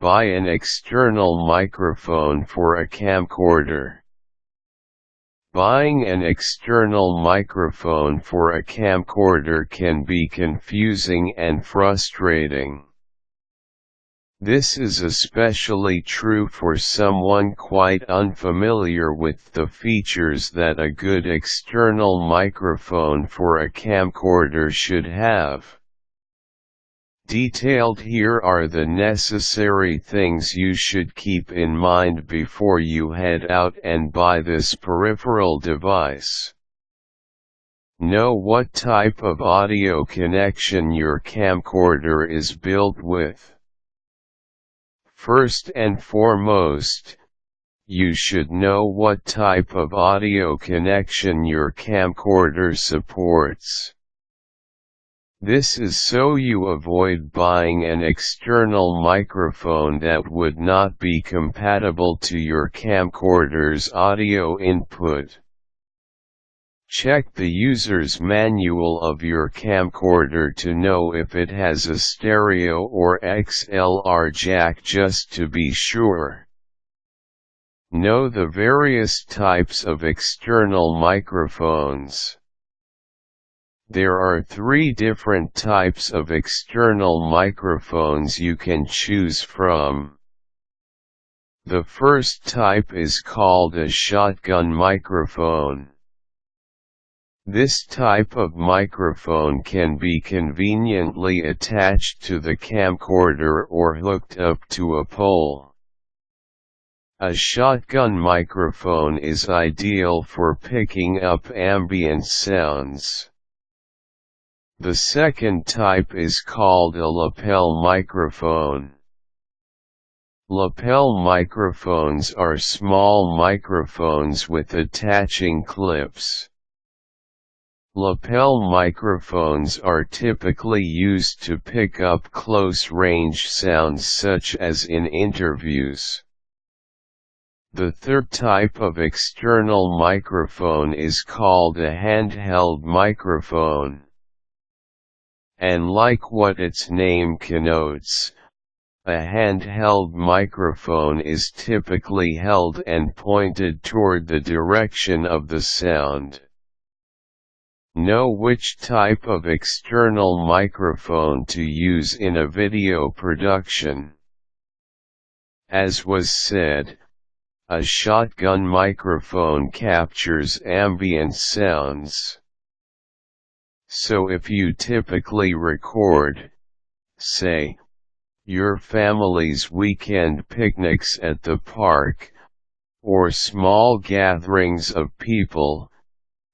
Buy an external microphone for a camcorder. Buying an external microphone for a camcorder can be confusing and frustrating. This is especially true for someone quite unfamiliar with the features that a good external microphone for a camcorder should have. Detailed here are the necessary things you should keep in mind before you head out and buy this peripheral device. Know what type of audio connection your camcorder is built with. First and foremost, you should know what type of audio connection your camcorder supports. This is so you avoid buying an external microphone that would not be compatible to your camcorder's audio input. Check the user's manual of your camcorder to know if it has a stereo or XLR jack just to be sure. Know the various types of external microphones. There are 3 different types of external microphones you can choose from. The first type is called a shotgun microphone. This type of microphone can be conveniently attached to the camcorder or hooked up to a pole. A shotgun microphone is ideal for picking up ambient sounds. The second type is called a lapel microphone. Lapel microphones are small microphones with attaching clips. Lapel microphones are typically used to pick up close-range sounds such as in interviews. The third type of external microphone is called a handheld microphone. And like what its name connotes, a handheld microphone is typically held and pointed toward the direction of the sound. Know which type of external microphone to use in a video production. As was said, a shotgun microphone captures ambient sounds. So if you typically record, say, your family's weekend picnics at the park, or small gatherings of people,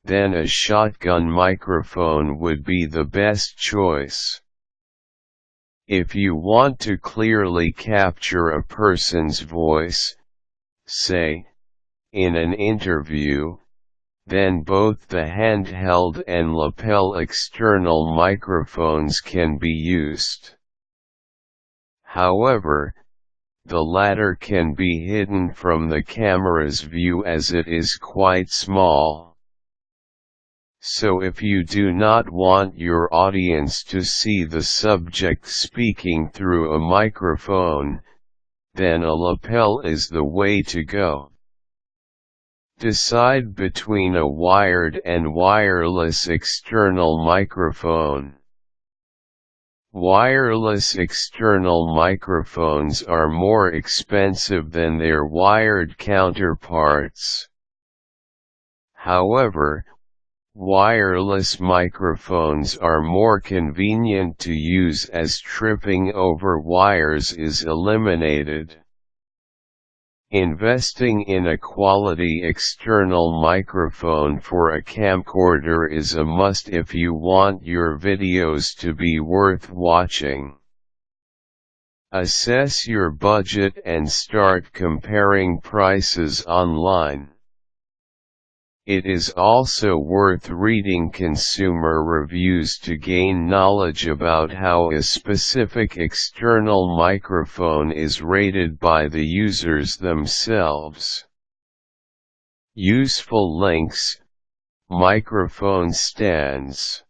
then a shotgun microphone would be the best choice. If you want to clearly capture a person's voice, say, in an interview, then both the handheld and lapel external microphones can be used. However, the latter can be hidden from the camera's view as it is quite small. So if you do not want your audience to see the subject speaking through a microphone, then a lapel is the way to go. Decide between a wired and wireless external microphone. Wireless external microphones are more expensive than their wired counterparts. However, wireless microphones are more convenient to use as tripping over wires is eliminated. Investing in a quality external microphone for a camcorder is a must if you want your videos to be worth watching. Assess your budget and start comparing prices online. It is also worth reading consumer reviews to gain knowledge about how a specific external microphone is rated by the users themselves. Useful links: microphone stands.